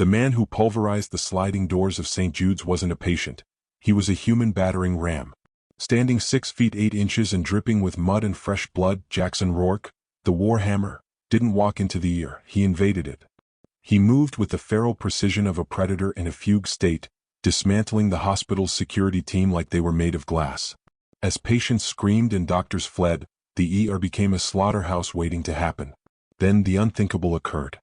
The man who pulverized the sliding doors of St. Jude's wasn't a patient. He was a human battering ram. Standing 6 feet 8 inches and dripping with mud and fresh blood, Jackson Rourke, the Warhammer, didn't walk into the ER, he invaded it. He moved with the feral precision of a predator in a fugue state, dismantling the hospital's security team like they were made of glass. As patients screamed and doctors fled, the ER became a slaughterhouse waiting to happen. Then the unthinkable occurred.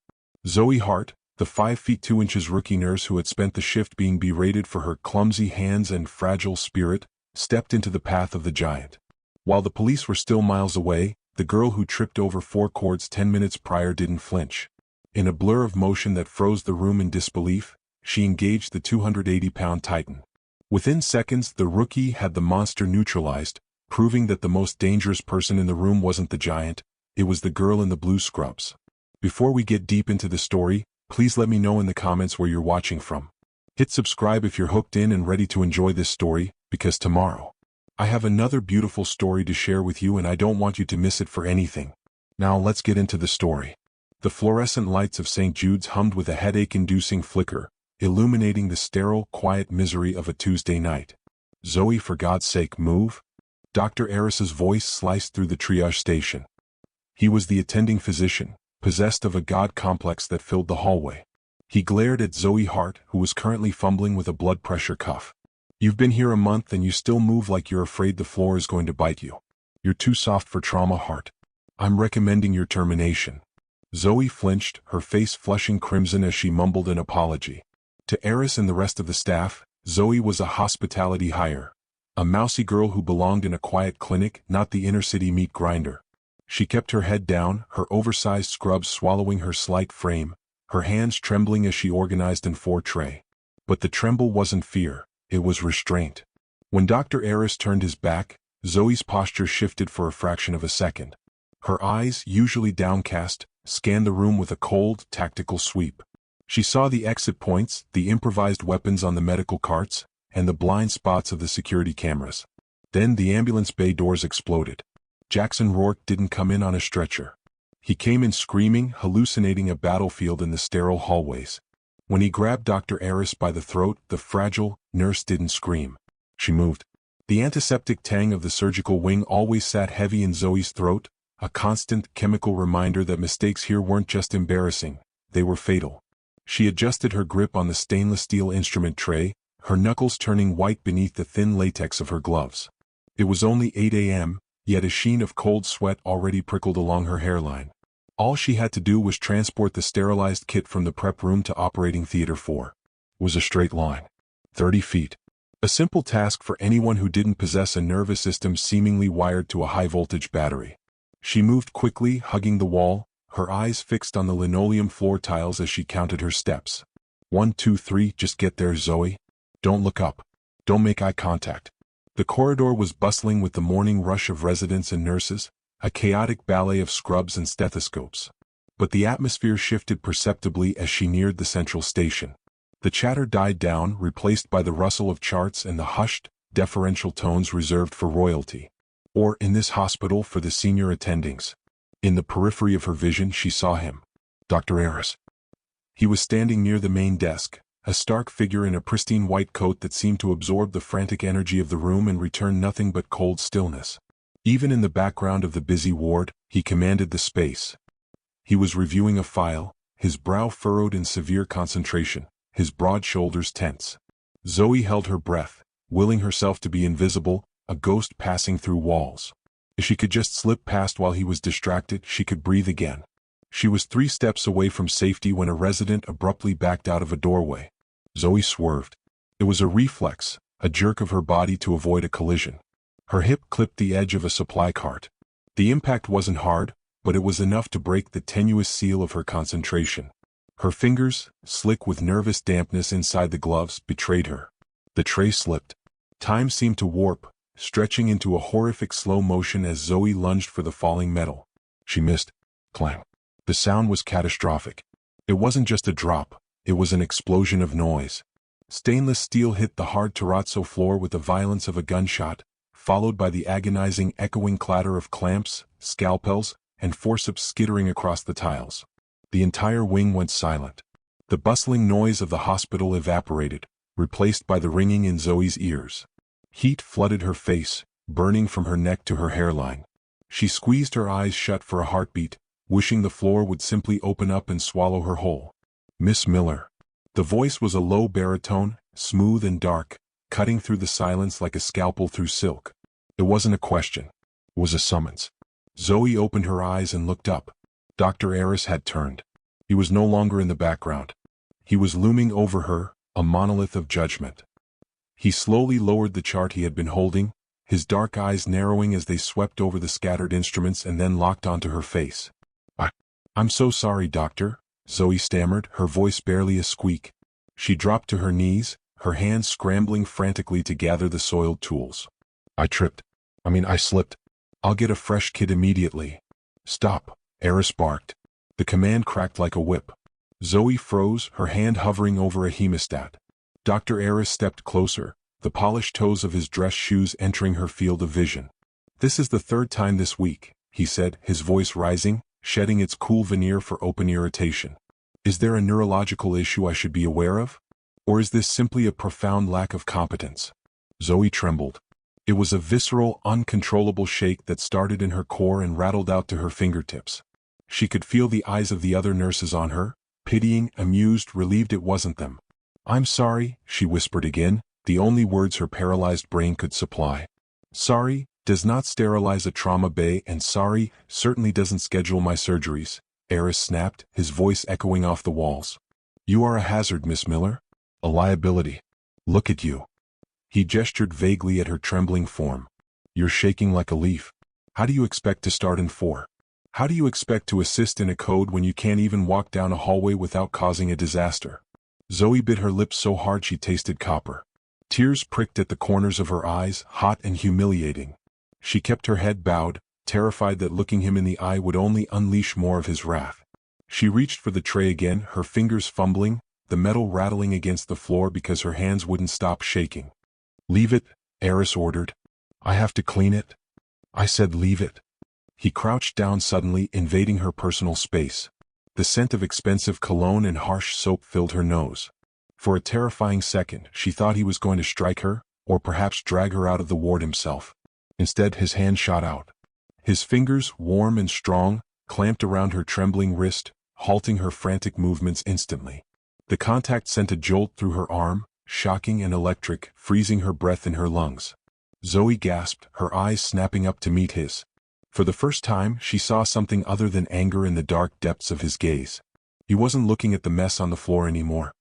Zoe Hart, the 5 feet 2 inches rookie nurse who had spent the shift being berated for her clumsy hands and fragile spirit, stepped into the path of the giant. While the police were still miles away, the girl who tripped over 4 cords 10 minutes prior didn't flinch. In a blur of motion that froze the room in disbelief, she engaged the 280-pound titan. Within seconds, the rookie had the monster neutralized, proving that the most dangerous person in the room wasn't the giant, it was the girl in the blue scrubs. Before we get deep into the story, please let me know in the comments where you're watching from. Hit subscribe if you're hooked in and ready to enjoy this story, because tomorrow, I have another beautiful story to share with you and I don't want you to miss it for anything. Now let's get into the story. The fluorescent lights of St. Jude's hummed with a headache-inducing flicker, illuminating the sterile, quiet misery of a Tuesday night. "Zoe, for God's sake, move." Dr. Aris's voice sliced through the triage station. He was the attending physician, possessed of a god complex that filled the hallway. He glared at Zoe Hart, who was currently fumbling with a blood pressure cuff. "You've been here a month and you still move like you're afraid the floor is going to bite you. You're too soft for trauma, Hart. I'm recommending your termination." Zoe flinched, her face flushing crimson as she mumbled an apology. To Aris and the rest of the staff, Zoe was a hospitality hire. A mousy girl who belonged in a quiet clinic, not the inner-city meat grinder. She kept her head down, her oversized scrubs swallowing her slight frame, her hands trembling as she organized an 4 tray. But the tremble wasn't fear, it was restraint. When Dr. Aris turned his back, Zoe's posture shifted for a fraction of a second. Her eyes, usually downcast, scanned the room with a cold, tactical sweep. She saw the exit points, the improvised weapons on the medical carts, and the blind spots of the security cameras. Then the ambulance bay doors exploded. Jackson Rourke didn't come in on a stretcher. He came in screaming, hallucinating a battlefield in the sterile hallways. When he grabbed Dr. Aris by the throat, the fragile nurse didn't scream. She moved. The antiseptic tang of the surgical wing always sat heavy in Zoe's throat, a constant chemical reminder that mistakes here weren't just embarrassing, they were fatal. She adjusted her grip on the stainless steel instrument tray, her knuckles turning white beneath the thin latex of her gloves. It was only 8 a.m., yet a sheen of cold sweat already prickled along her hairline. All she had to do was transport the sterilized kit from the prep room to operating theater 4. It was a straight line. 30 feet. A simple task for anyone who didn't possess a nervous system seemingly wired to a high-voltage battery. She moved quickly, hugging the wall, her eyes fixed on the linoleum floor tiles as she counted her steps. 1, 2, 3, just get there, Zoe. Don't look up. Don't make eye contact. The corridor was bustling with the morning rush of residents and nurses, a chaotic ballet of scrubs and stethoscopes. But the atmosphere shifted perceptibly as she neared the central station. The chatter died down, replaced by the rustle of charts and the hushed, deferential tones reserved for royalty. Or, in this hospital, for the senior attendings. In the periphery of her vision she saw him. Dr. Aris. He was standing near the main desk, a stark figure in a pristine white coat that seemed to absorb the frantic energy of the room and return nothing but cold stillness. Even in the background of the busy ward, he commanded the space. He was reviewing a file, his brow furrowed in severe concentration, his broad shoulders tense. Zoe held her breath, willing herself to be invisible, a ghost passing through walls. If she could just slip past while he was distracted, she could breathe again. She was 3 steps away from safety when a resident abruptly backed out of a doorway. Zoe swerved. It was a reflex, a jerk of her body to avoid a collision. Her hip clipped the edge of a supply cart. The impact wasn't hard, but it was enough to break the tenuous seal of her concentration. Her fingers, slick with nervous dampness inside the gloves, betrayed her. The tray slipped. Time seemed to warp, stretching into a horrific slow motion as Zoe lunged for the falling metal. She missed. Clang. The sound was catastrophic. It wasn't just a drop, it was an explosion of noise. Stainless steel hit the hard terrazzo floor with the violence of a gunshot, followed by the agonizing echoing clatter of clamps, scalpels, and forceps skittering across the tiles. The entire wing went silent. The bustling noise of the hospital evaporated, replaced by the ringing in Zoe's ears. Heat flooded her face, burning from her neck to her hairline. She squeezed her eyes shut for a heartbeat, wishing the floor would simply open up and swallow her whole. "Miss Miller." The voice was a low baritone, smooth and dark, cutting through the silence like a scalpel through silk. It wasn't a question. It was a summons. Zoe opened her eyes and looked up. Dr. Eris had turned. He was no longer in the background. He was looming over her, a monolith of judgment. He slowly lowered the chart he had been holding, his dark eyes narrowing as they swept over the scattered instruments and then locked onto her face. I'm so sorry, doctor," Zoe stammered, her voice barely a squeak. She dropped to her knees, her hands scrambling frantically to gather the soiled tools. I slipped. I'll get a fresh kit immediately." "Stop," Eris barked. The command cracked like a whip. Zoe froze, her hand hovering over a hemostat. Dr. Eris stepped closer, the polished toes of his dress shoes entering her field of vision. "This is the third time this week," he said, his voice rising, shedding its cool veneer for open irritation. "Is there a neurological issue I should be aware of? Or is this simply a profound lack of competence?" Zoe trembled. It was a visceral, uncontrollable shake that started in her core and rattled out to her fingertips. She could feel the eyes of the other nurses on her, pitying, amused, relieved it wasn't them. "I'm sorry," she whispered again, the only words her paralyzed brain could supply. "Sorry does not sterilize a trauma bay, and sorry certainly doesn't schedule my surgeries," Eris snapped, his voice echoing off the walls. "You are a hazard, Miss Miller. A liability. Look at you." He gestured vaguely at her trembling form. "You're shaking like a leaf. How do you expect to start in 4? How do you expect to assist in a code when you can't even walk down a hallway without causing a disaster?" Zoe bit her lips so hard she tasted copper. Tears pricked at the corners of her eyes, hot and humiliating. She kept her head bowed, terrified that looking him in the eye would only unleash more of his wrath. She reached for the tray again, her fingers fumbling, the metal rattling against the floor because her hands wouldn't stop shaking. "Leave it," Eris ordered. "I have to clean it." "I said leave it." He crouched down suddenly, invading her personal space. The scent of expensive cologne and harsh soap filled her nose. For a terrifying second, she thought he was going to strike her, or perhaps drag her out of the ward himself. Instead, his hand shot out. His fingers, warm and strong, clamped around her trembling wrist, halting her frantic movements instantly. The contact sent a jolt through her arm, shocking and electric, freezing her breath in her lungs. Zoe gasped, her eyes snapping up to meet his. For the first time, she saw something other than anger in the dark depths of his gaze. He wasn't looking at the mess on the floor anymore.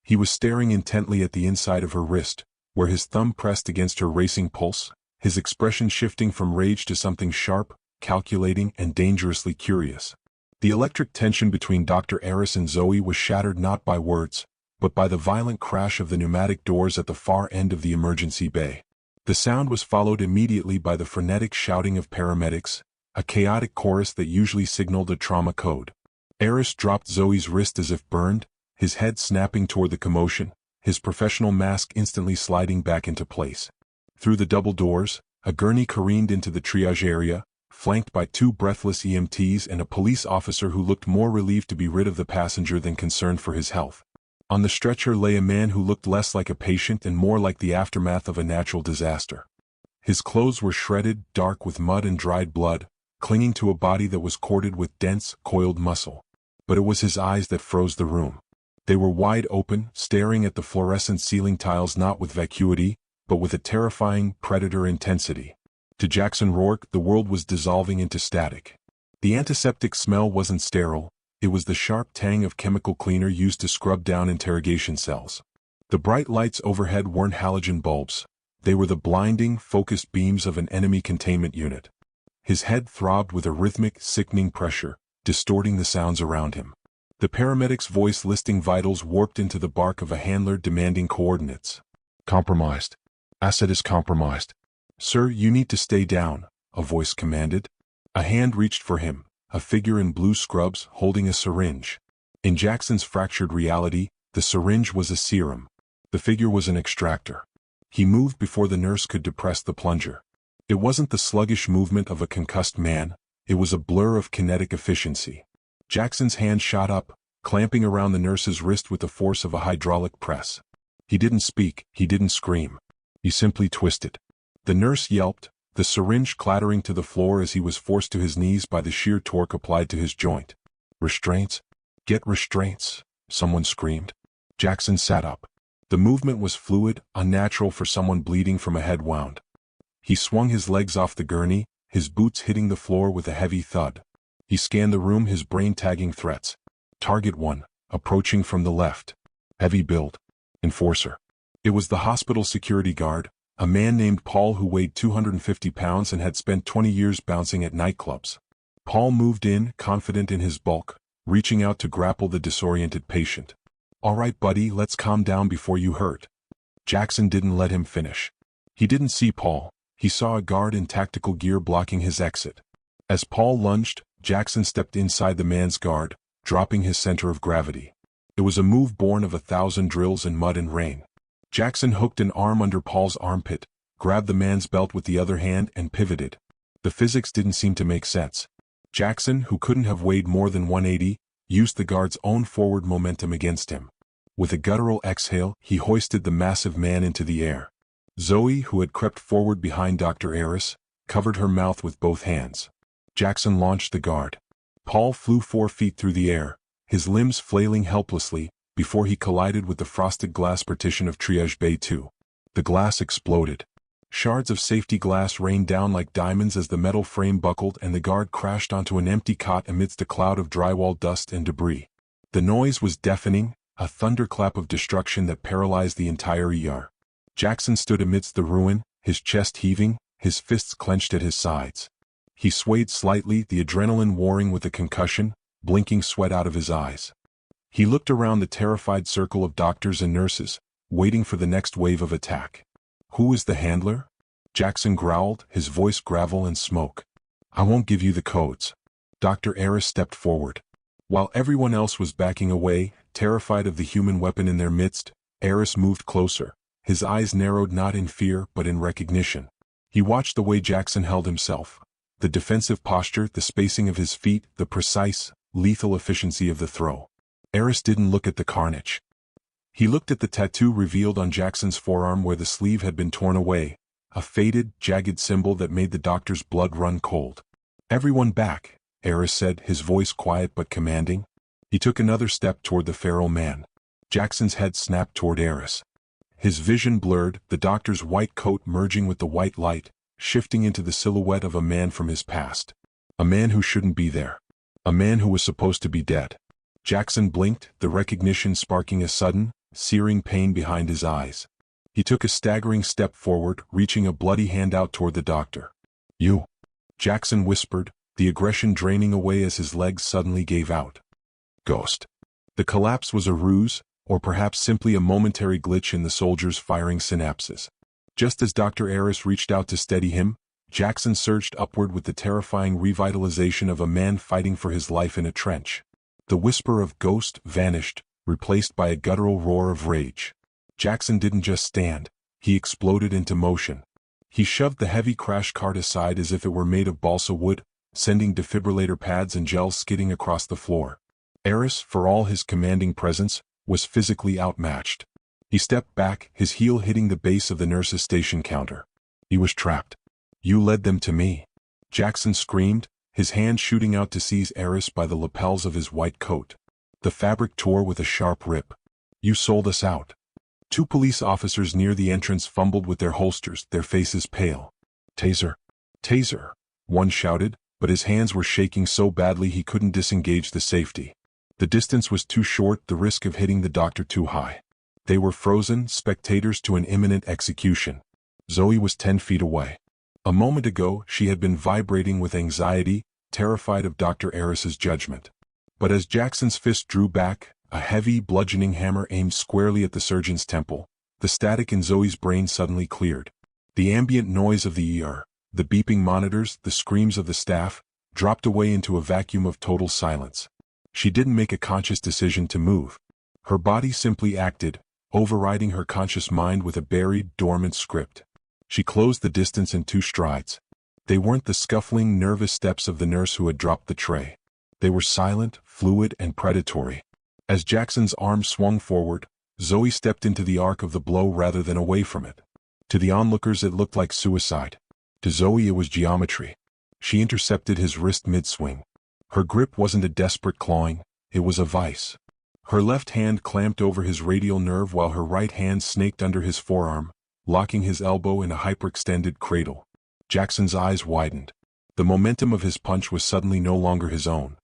He was staring intently at the inside of her wrist, where his thumb pressed against her racing pulse, his expression shifting from rage to something sharp, calculating, and dangerously curious. The electric tension between Dr. Eris and Zoe was shattered not by words, but by the violent crash of the pneumatic doors at the far end of the emergency bay. The sound was followed immediately by the frenetic shouting of paramedics, a chaotic chorus that usually signaled a trauma code. Eris dropped Zoe's wrist as if burned, his head snapping toward the commotion, his professional mask instantly sliding back into place. Through the double doors, a gurney careened into the triage area, flanked by 2 breathless EMTs and a police officer who looked more relieved to be rid of the passenger than concerned for his health. On the stretcher lay a man who looked less like a patient and more like the aftermath of a natural disaster. His clothes were shredded, dark with mud and dried blood, clinging to a body that was corded with dense, coiled muscle. But it was his eyes that froze the room. They were wide open, staring at the fluorescent ceiling tiles not with vacuity, but with a terrifying, predator intensity. To Jackson Rourke, the world was dissolving into static. The antiseptic smell wasn't sterile, it was the sharp tang of chemical cleaner used to scrub down interrogation cells. The bright lights overhead weren't halogen bulbs, they were the blinding, focused beams of an enemy containment unit. His head throbbed with a rhythmic, sickening pressure, distorting the sounds around him. The paramedic's voice listing vitals warped into the bark of a handler demanding coordinates. "Compromised. Asset is compromised." "Sir, you need to stay down," a voice commanded. A hand reached for him, a figure in blue scrubs holding a syringe. In Jackson's fractured reality, the syringe was a serum. The figure was an extractor. He moved before the nurse could depress the plunger. It wasn't the sluggish movement of a concussed man, it was a blur of kinetic efficiency. Jackson's hand shot up, clamping around the nurse's wrist with the force of a hydraulic press. He didn't speak, he didn't scream. He simply twisted. The nurse yelped, the syringe clattering to the floor as he was forced to his knees by the sheer torque applied to his joint. Restraints? Get restraints, someone screamed. Jackson sat up. The movement was fluid, unnatural for someone bleeding from a head wound. He swung his legs off the gurney, his boots hitting the floor with a heavy thud. He scanned the room, his brain tagging threats. Target 1, approaching from the left. Heavy build. Enforcer. It was the hospital security guard, a man named Paul who weighed 250 pounds and had spent 20 years bouncing at nightclubs. Paul moved in, confident in his bulk, reaching out to grapple the disoriented patient. All right, buddy, let's calm down before you hurt. Jackson didn't let him finish. He didn't see Paul. He saw a guard in tactical gear blocking his exit. As Paul lunged, Jackson stepped inside the man's guard, dropping his center of gravity. It was a move born of 1,000 drills in mud and rain. Jackson hooked an arm under Paul's armpit, grabbed the man's belt with the other hand and pivoted. The physics didn't seem to make sense. Jackson, who couldn't have weighed more than 180, used the guard's own forward momentum against him. With a guttural exhale, he hoisted the massive man into the air. Zoe, who had crept forward behind Dr. Eris, covered her mouth with both hands. Jackson launched the guard. Paul flew 4 feet through the air, his limbs flailing helplessly, before he collided with the frosted glass partition of Triage Bay 2. The glass exploded. Shards of safety glass rained down like diamonds as the metal frame buckled and the guard crashed onto an empty cot amidst a cloud of drywall dust and debris. The noise was deafening, a thunderclap of destruction that paralyzed the entire ER. Jackson stood amidst the ruin, his chest heaving, his fists clenched at his sides. He swayed slightly, the adrenaline warring with the concussion, blinking sweat out of his eyes. He looked around the terrified circle of doctors and nurses, waiting for the next wave of attack. Who is the handler? Jackson growled, his voice gravel and smoke. I won't give you the codes. Dr. Eris stepped forward. While everyone else was backing away, terrified of the human weapon in their midst, Eris moved closer, his eyes narrowed not in fear but in recognition. He watched the way Jackson held himself. The defensive posture, the spacing of his feet, the precise, lethal efficiency of the throw. Eris didn't look at the carnage. He looked at the tattoo revealed on Jackson's forearm where the sleeve had been torn away, a faded, jagged symbol that made the doctor's blood run cold. Everyone back, Eris said, his voice quiet but commanding. He took another step toward the feral man. Jackson's head snapped toward Eris. His vision blurred, the doctor's white coat merging with the white light, shifting into the silhouette of a man from his past. A man who shouldn't be there. A man who was supposed to be dead. Jackson blinked, the recognition sparking a sudden, searing pain behind his eyes. He took a staggering step forward, reaching a bloody hand out toward the doctor. You. Jackson whispered, the aggression draining away as his legs suddenly gave out. Ghost. The collapse was a ruse, or perhaps simply a momentary glitch in the soldier's firing synapses. Just as Dr. Eris reached out to steady him, Jackson surged upward with the terrifying revitalization of a man fighting for his life in a trench. The whisper of ghost vanished, replaced by a guttural roar of rage. Jackson didn't just stand, he exploded into motion. He shoved the heavy crash cart aside as if it were made of balsa wood, sending defibrillator pads and gels skidding across the floor. Eris, for all his commanding presence, was physically outmatched. He stepped back, his heel hitting the base of the nurse's station counter. He was trapped. You led them to me. Jackson screamed, his hand shooting out to seize Eris by the lapels of his white coat. The fabric tore with a sharp rip. You sold us out. 2 police officers near the entrance fumbled with their holsters, their faces pale. Taser. Taser. One shouted, but his hands were shaking so badly he couldn't disengage the safety. The distance was too short, the risk of hitting the doctor too high. They were frozen, spectators to an imminent execution. Zoe was 10 feet away. A moment ago, she had been vibrating with anxiety, terrified of Dr. Eris's judgment. But as Jackson's fist drew back, a heavy, bludgeoning hammer aimed squarely at the surgeon's temple, the static in Zoe's brain suddenly cleared. The ambient noise of the ER, the beeping monitors, the screams of the staff, dropped away into a vacuum of total silence. She didn't make a conscious decision to move. Her body simply acted, overriding her conscious mind with a buried, dormant script. She closed the distance in 2 strides. They weren't the scuffling, nervous steps of the nurse who had dropped the tray. They were silent, fluid, and predatory. As Jackson's arm swung forward, Zoe stepped into the arc of the blow rather than away from it. To the onlookers it looked like suicide. To Zoe it was geometry. She intercepted his wrist mid-swing. Her grip wasn't a desperate clawing, it was a vice. Her left hand clamped over his radial nerve while her right hand snaked under his forearm, locking his elbow in a hyperextended cradle. Jackson's eyes widened. The momentum of his punch was suddenly no longer his own.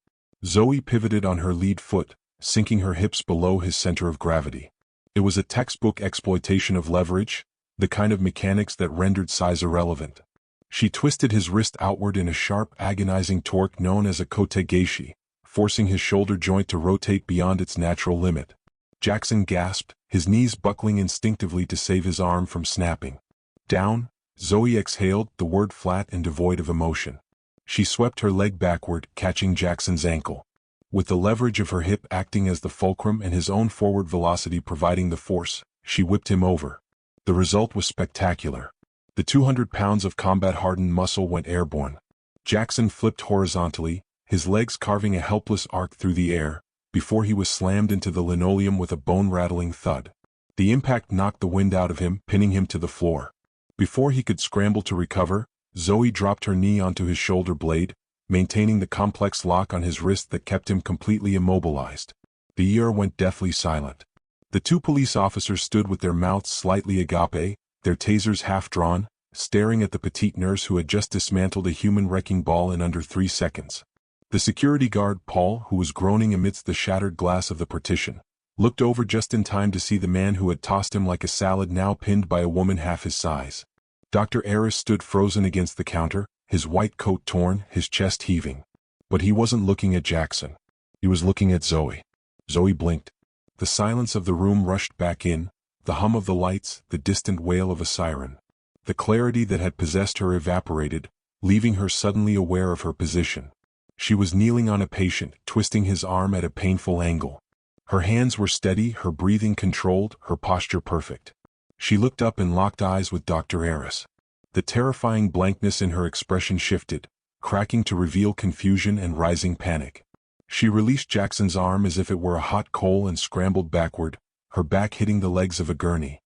Zoe pivoted on her lead foot, sinking her hips below his center of gravity. It was a textbook exploitation of leverage, the kind of mechanics that rendered size irrelevant. She twisted his wrist outward in a sharp, agonizing torque known as a kotegaeshi, forcing his shoulder joint to rotate beyond its natural limit. Jackson gasped, his knees buckling instinctively to save his arm from snapping. Down, Zoe exhaled, the word flat and devoid of emotion. She swept her leg backward, catching Jackson's ankle. With the leverage of her hip acting as the fulcrum and his own forward velocity providing the force, she whipped him over. The result was spectacular. The 200 pounds of combat-hardened muscle went airborne. Jackson flipped horizontally, his legs carving a helpless arc through the air, before he was slammed into the linoleum with a bone-rattling thud. The impact knocked the wind out of him, pinning him to the floor. Before he could scramble to recover, Zoe dropped her knee onto his shoulder blade, maintaining the complex lock on his wrist that kept him completely immobilized. The ER went deathly silent. The two police officers stood with their mouths slightly agape, their tasers half-drawn, staring at the petite nurse who had just dismantled a human wrecking ball in under 3 seconds. The security guard, Paul, who was groaning amidst the shattered glass of the partition, looked over just in time to see the man who had tossed him like a salad now pinned by a woman half his size. Dr. Aris stood frozen against the counter, his white coat torn, his chest heaving. But he wasn't looking at Jackson. He was looking at Zoe. Zoe blinked. The silence of the room rushed back in, the hum of the lights, the distant wail of a siren. The clarity that had possessed her evaporated, leaving her suddenly aware of her position. She was kneeling on a patient, twisting his arm at a painful angle. Her hands were steady, her breathing controlled, her posture perfect. She looked up and locked eyes with Dr. Aris. The terrifying blankness in her expression shifted, cracking to reveal confusion and rising panic. She released Jackson's arm as if it were a hot coal and scrambled backward, her back hitting the legs of a gurney.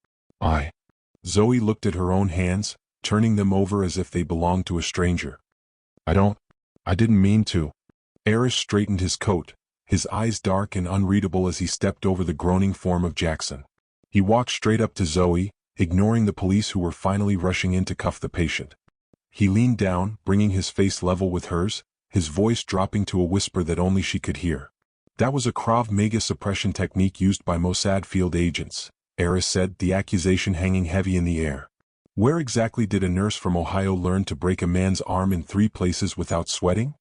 Zoe looked at her own hands, turning them over as if they belonged to a stranger. I didn't mean to. Aris straightened his coat, his eyes dark and unreadable as he stepped over the groaning form of Jackson. He walked straight up to Zoe, ignoring the police who were finally rushing in to cuff the patient. He leaned down, bringing his face level with hers, his voice dropping to a whisper that only she could hear. That was a Krav Maga suppression technique used by Mossad field agents, Aris said, the accusation hanging heavy in the air. Where exactly did a nurse from Ohio learn to break a man's arm in 3 places without sweating?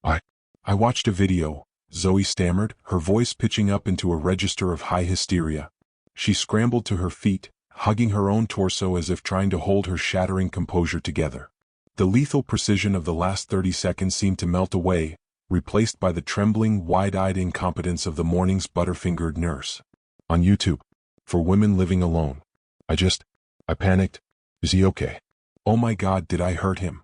I watched a video, Zoe stammered, her voice pitching up into a register of high hysteria. She scrambled to her feet, hugging her own torso as if trying to hold her shattering composure together. The lethal precision of the last 30 seconds seemed to melt away, replaced by the trembling, wide-eyed incompetence of the morning's butterfingered nurse. On YouTube. For women living alone. I panicked. Is he okay? Oh my God, did I hurt him?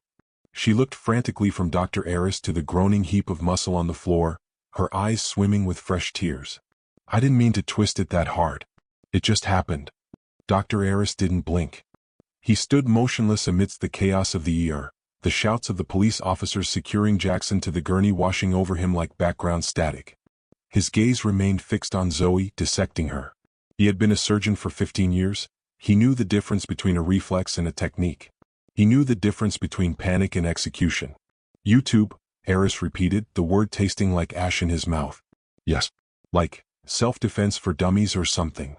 She looked frantically from Dr. Aris to the groaning heap of muscle on the floor, her eyes swimming with fresh tears. I didn't mean to twist it that hard. It just happened. Dr. Aris didn't blink. He stood motionless amidst the chaos of the ER, the shouts of the police officers securing Jackson to the gurney washing over him like background static. His gaze remained fixed on Zoe, dissecting her. He had been a surgeon for 15 years. He knew the difference between a reflex and a technique. He knew the difference between panic and execution. YouTube, Aris repeated, the word tasting like ash in his mouth. Yes. Like, self-defense for dummies or something.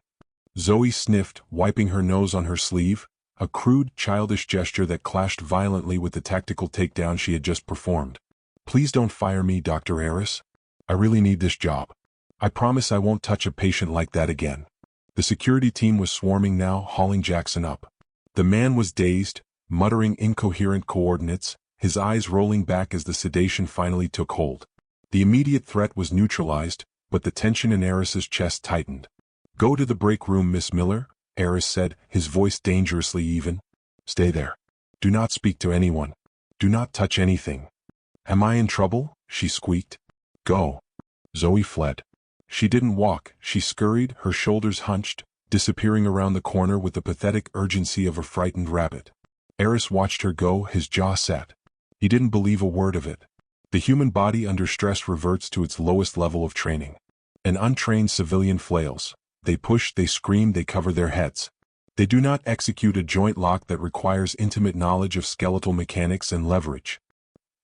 Zoe sniffed, wiping her nose on her sleeve, a crude, childish gesture that clashed violently with the tactical takedown she had just performed. Please don't fire me, Dr. Aris. I really need this job. I promise I won't touch a patient like that again. The security team was swarming now, hauling Jackson up. The man was dazed, muttering incoherent coordinates, his eyes rolling back as the sedation finally took hold. The immediate threat was neutralized, but the tension in Aris's chest tightened. Go to the break room, Miss Miller, Aris said, his voice dangerously even. Stay there. Do not speak to anyone. Do not touch anything. Am I in trouble? She squeaked. Go. Zoe fled. She didn't walk, she scurried, her shoulders hunched, disappearing around the corner with the pathetic urgency of a frightened rabbit. Eris watched her go, his jaw set. He didn't believe a word of it. The human body under stress reverts to its lowest level of training. An untrained civilian flails. They push, they scream, they cover their heads. They do not execute a joint lock that requires intimate knowledge of skeletal mechanics and leverage.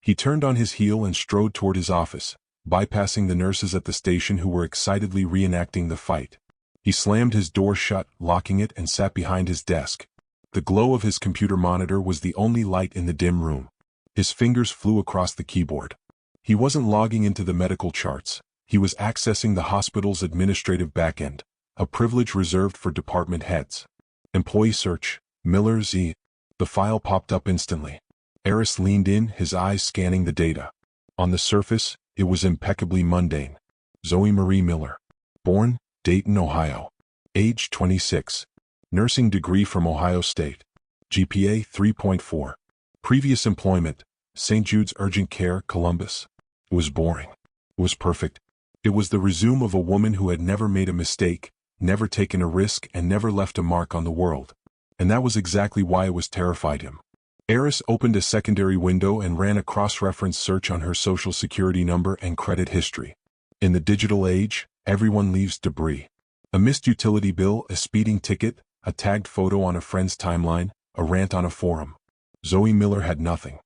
He turned on his heel and strode toward his office, bypassing the nurses at the station who were excitedly reenacting the fight. He slammed his door shut, locking it, and sat behind his desk. The glow of his computer monitor was the only light in the dim room. His fingers flew across the keyboard. He wasn't logging into the medical charts. He was accessing the hospital's administrative backend, a privilege reserved for department heads. Employee search, Miller Z. The file popped up instantly. Eris leaned in, his eyes scanning the data. On the surface, it was impeccably mundane. Zoe Marie Miller. Born, Dayton, Ohio. Age 26. Nursing degree from Ohio State. GPA 3.4. Previous employment, St. Jude's Urgent Care, Columbus. It was boring. It was perfect. It was the resume of a woman who had never made a mistake, never taken a risk, and never left a mark on the world. And that was exactly why it was terrified him. Eris opened a secondary window and ran a cross-reference search on her social security number and credit history. In the digital age, everyone leaves debris. A missed utility bill, a speeding ticket, a tagged photo on a friend's timeline, a rant on a forum. Zoe Miller had nothing.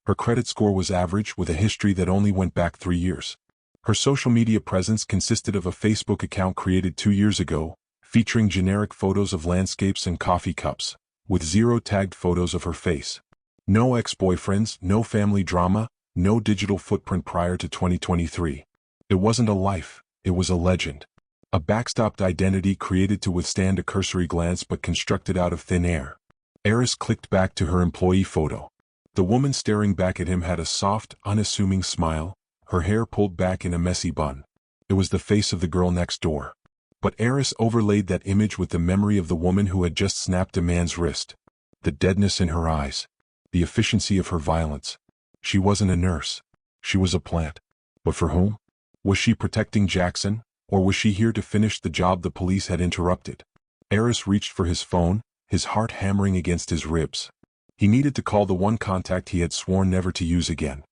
Her credit score was average, with a history that only went back 3 years. Her social media presence consisted of a Facebook account created 2 years ago, featuring generic photos of landscapes and coffee cups, with 0 tagged photos of her face. No ex-boyfriends, no family drama, no digital footprint prior to 2023. It wasn't a life, it was a legend. A backstopped identity created to withstand a cursory glance but constructed out of thin air. Eris clicked back to her employee photo. The woman staring back at him had a soft, unassuming smile, her hair pulled back in a messy bun. It was the face of the girl next door. But Eris overlaid that image with the memory of the woman who had just snapped a man's wrist. The deadness in her eyes. The efficiency of her violence. She wasn't a nurse. She was a plant. But for whom? Was she protecting Jackson, or was she here to finish the job the police had interrupted? Eris reached for his phone, his heart hammering against his ribs. He needed to call the one contact he had sworn never to use again.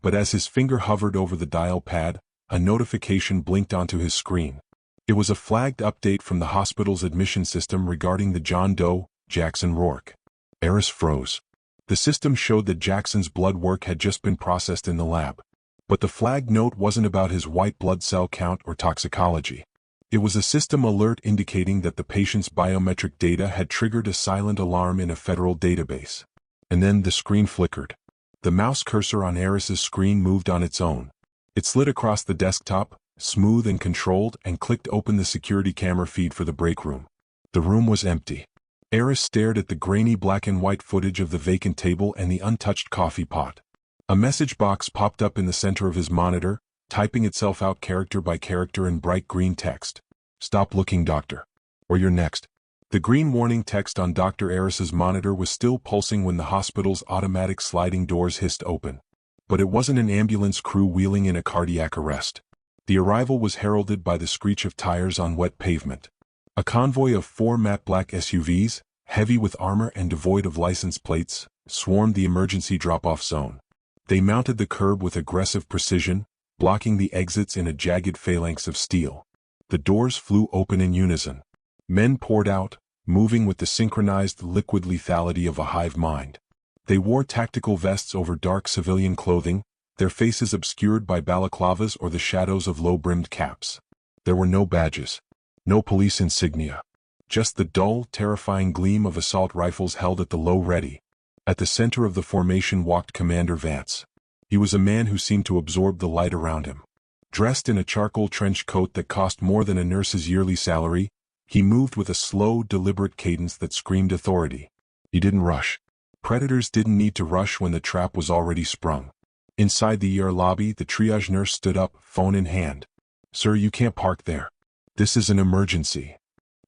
But as his finger hovered over the dial pad, a notification blinked onto his screen. It was a flagged update from the hospital's admission system regarding the John Doe, Jackson Rourke. Eris froze. The system showed that Jackson's blood work had just been processed in the lab. But the flagged note wasn't about his white blood cell count or toxicology. It was a system alert indicating that the patient's biometric data had triggered a silent alarm in a federal database. And then the screen flickered. The mouse cursor on Eris's screen moved on its own. It slid across the desktop, smooth and controlled, and clicked open the security camera feed for the break room. The room was empty. Eris stared at the grainy black and white footage of the vacant table and the untouched coffee pot. A message box popped up in the center of his monitor, typing itself out character by character in bright green text. "Stop looking, doctor. Or you're next." The green warning text on Dr. Eris's monitor was still pulsing when the hospital's automatic sliding doors hissed open. But it wasn't an ambulance crew wheeling in a cardiac arrest. The arrival was heralded by the screech of tires on wet pavement. A convoy of 4 matte black SUVs, heavy with armor and devoid of license plates, swarmed the emergency drop-off zone. They mounted the curb with aggressive precision, blocking the exits in a jagged phalanx of steel. The doors flew open in unison. Men poured out, moving with the synchronized liquid lethality of a hive mind. They wore tactical vests over dark civilian clothing, their faces obscured by balaclavas or the shadows of low-brimmed caps. There were no badges. No police insignia. Just the dull, terrifying gleam of assault rifles held at the low ready. At the center of the formation walked Commander Vance. He was a man who seemed to absorb the light around him. Dressed in a charcoal trench coat that cost more than a nurse's yearly salary, he moved with a slow, deliberate cadence that screamed authority. He didn't rush. Predators didn't need to rush when the trap was already sprung. Inside the ER lobby, the triage nurse stood up, phone in hand. "Sir, you can't park there. This is an emergency."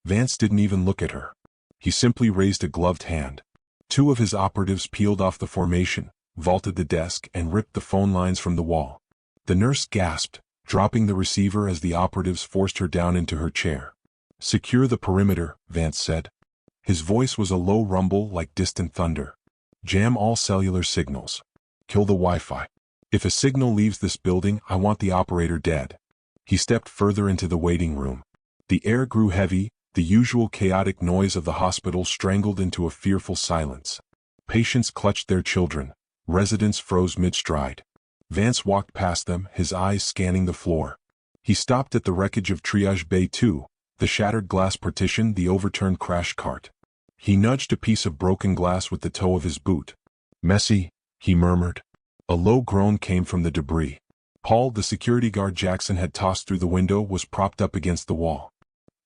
Vance didn't even look at her. He simply raised a gloved hand. 2 of his operatives peeled off the formation, vaulted the desk, and ripped the phone lines from the wall. The nurse gasped, dropping the receiver as the operatives forced her down into her chair. "Secure the perimeter," Vance said. His voice was a low rumble like distant thunder. "Jam all cellular signals. Kill the Wi-Fi. If a signal leaves this building, I want the operator dead." He stepped further into the waiting room. The air grew heavy, the usual chaotic noise of the hospital strangled into a fearful silence. Patients clutched their children. Residents froze mid-stride. Vance walked past them, his eyes scanning the floor. He stopped at the wreckage of Triage Bay 2, the shattered glass partition, the overturned crash cart. He nudged a piece of broken glass with the toe of his boot. "Messy," he murmured. A low groan came from the debris. Paul, the security guard Jackson had tossed through the window, was propped up against the wall.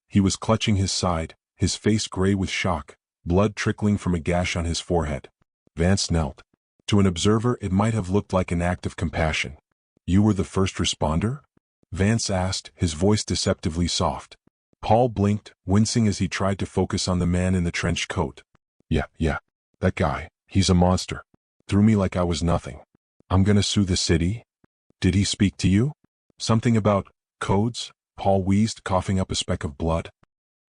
He was clutching his side, his face gray with shock, blood trickling from a gash on his forehead. Vance knelt. To an observer, it might have looked like an act of compassion. "You were the first responder?" Vance asked, his voice deceptively soft. Paul blinked, wincing as he tried to focus on the man in the trench coat. Yeah, that guy, he's a monster. Threw me like I was nothing. I'm gonna sue the city." "Did he speak to you?" "Something about codes," Paul wheezed, coughing up a speck of blood.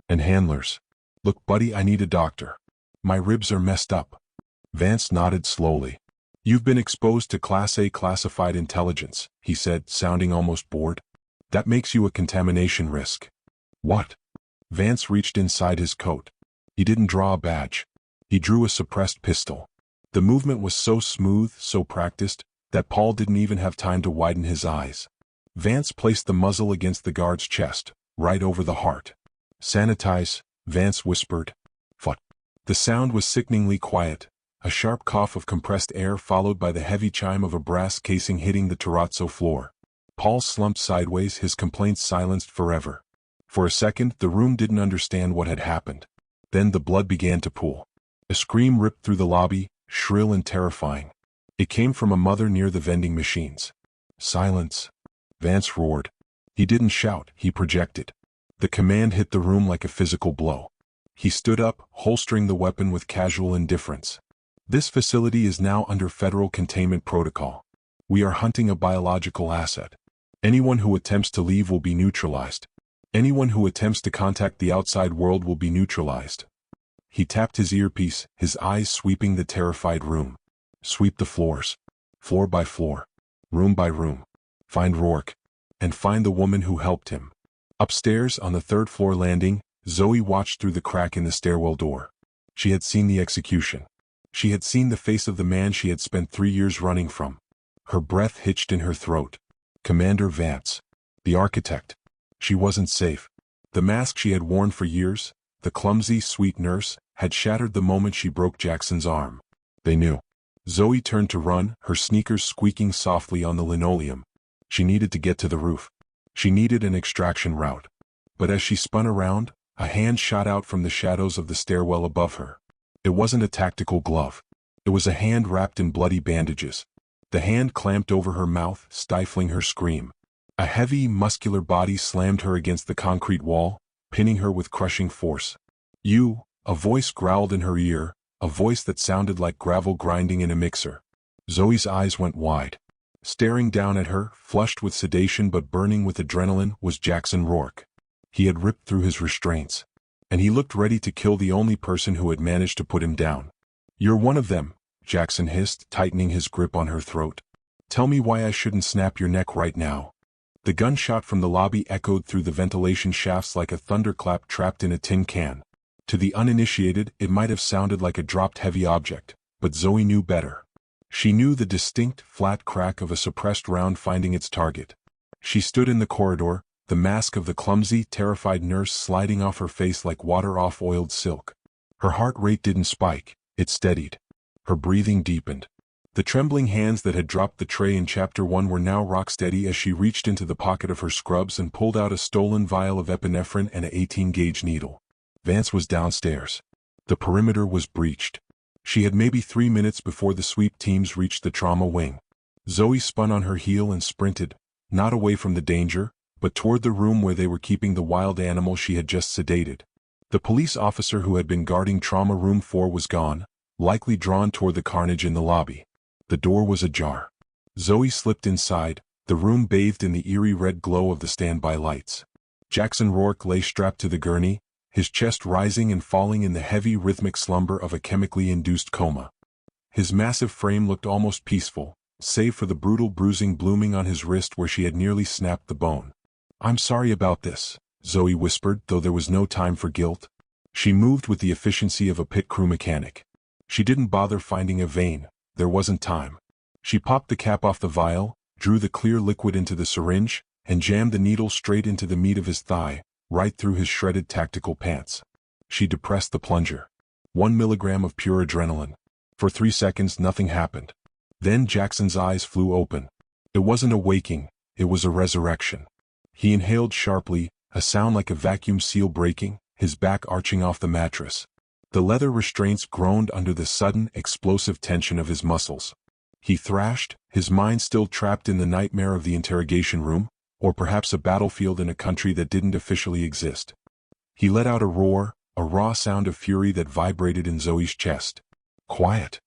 "And handlers. Look, buddy, I need a doctor. My ribs are messed up." Vance nodded slowly. "You've been exposed to Class A classified intelligence," he said, sounding almost bored. "That makes you a contamination risk." "What?" Vance reached inside his coat. He didn't draw a badge. He drew a suppressed pistol. The movement was so smooth, so practiced, that Paul didn't even have time to widen his eyes. Vance placed the muzzle against the guard's chest, right over the heart. "Sanitize," Vance whispered. "What?" The sound was sickeningly quiet, a sharp cough of compressed air followed by the heavy chime of a brass casing hitting the terrazzo floor. Paul slumped sideways, his complaints silenced forever. For a second, the room didn't understand what had happened. Then the blood began to pool. A scream ripped through the lobby, shrill and terrifying. It came from a mother near the vending machines. "Silence," Vance roared. He didn't shout, he projected. The command hit the room like a physical blow. He stood up, holstering the weapon with casual indifference. "This facility is now under federal containment protocol. We are hunting a biological asset. Anyone who attempts to leave will be neutralized. Anyone who attempts to contact the outside world will be neutralized." He tapped his earpiece, his eyes sweeping the terrified room. "Sweep the floors. Floor by floor. Room by room. Find Rourke. And find the woman who helped him." Upstairs, on the third-floor landing, Zoe watched through the crack in the stairwell door. She had seen the execution. She had seen the face of the man she had spent 3 years running from. Her breath hitched in her throat. Commander Vance. The architect. She wasn't safe. The mask she had worn for years, the clumsy, sweet nurse, had shattered the moment she broke Jackson's arm. They knew. Zoe turned to run, her sneakers squeaking softly on the linoleum. She needed to get to the roof. She needed an extraction route. But as she spun around, a hand shot out from the shadows of the stairwell above her. It wasn't a tactical glove. It was a hand wrapped in bloody bandages. The hand clamped over her mouth, stifling her scream. A heavy, muscular body slammed her against the concrete wall, pinning her with crushing force. "You," a voice growled in her ear, a voice that sounded like gravel grinding in a mixer. Zoe's eyes went wide. Staring down at her, flushed with sedation but burning with adrenaline, was Jackson Rourke. He had ripped through his restraints. And he looked ready to kill the only person who had managed to put him down. "You're one of them," Jackson hissed, tightening his grip on her throat. "Tell me why I shouldn't snap your neck right now." The gunshot from the lobby echoed through the ventilation shafts like a thunderclap trapped in a tin can. To the uninitiated, it might have sounded like a dropped heavy object, but Zoe knew better. She knew the distinct, flat crack of a suppressed round finding its target. She stood in the corridor, the mask of the clumsy, terrified nurse sliding off her face like water off oiled silk. Her heart rate didn't spike, it steadied. Her breathing deepened. The trembling hands that had dropped the tray in Chapter 1 were now rock-steady as she reached into the pocket of her scrubs and pulled out a stolen vial of epinephrine and an 18-gauge needle. Vance was downstairs. The perimeter was breached. She had maybe 3 minutes before the sweep teams reached the trauma wing. Zoe spun on her heel and sprinted, not away from the danger, but toward the room where they were keeping the wild animal she had just sedated. The police officer who had been guarding Trauma Room 4 was gone, likely drawn toward the carnage in the lobby. The door was ajar. Zoe slipped inside, The room bathed in the eerie red glow of the standby lights. Jackson Rourke lay strapped to the gurney, his chest rising and falling in the heavy rhythmic slumber of a chemically induced coma. His massive frame looked almost peaceful, save for the brutal bruising blooming on his wrist where she had nearly snapped the bone. "I'm sorry about this," Zoe whispered, though there was no time for guilt. She moved with the efficiency of a pit crew mechanic. She didn't bother finding a vein, there wasn't time. She popped the cap off the vial, drew the clear liquid into the syringe, and jammed the needle straight into the meat of his thigh, right through his shredded tactical pants. She depressed the plunger. 1 milligram of pure adrenaline. For 3 seconds nothing happened. Then Jackson's eyes flew open. It wasn't a waking, it was a resurrection. He inhaled sharply, a sound like a vacuum seal breaking, his back arching off the mattress. The leather restraints groaned under the sudden, explosive tension of his muscles. He thrashed, his mind still trapped in the nightmare of the interrogation room, or perhaps a battlefield in a country that didn't officially exist. He let out a roar, a raw sound of fury that vibrated in Zoe's chest. "Quiet,"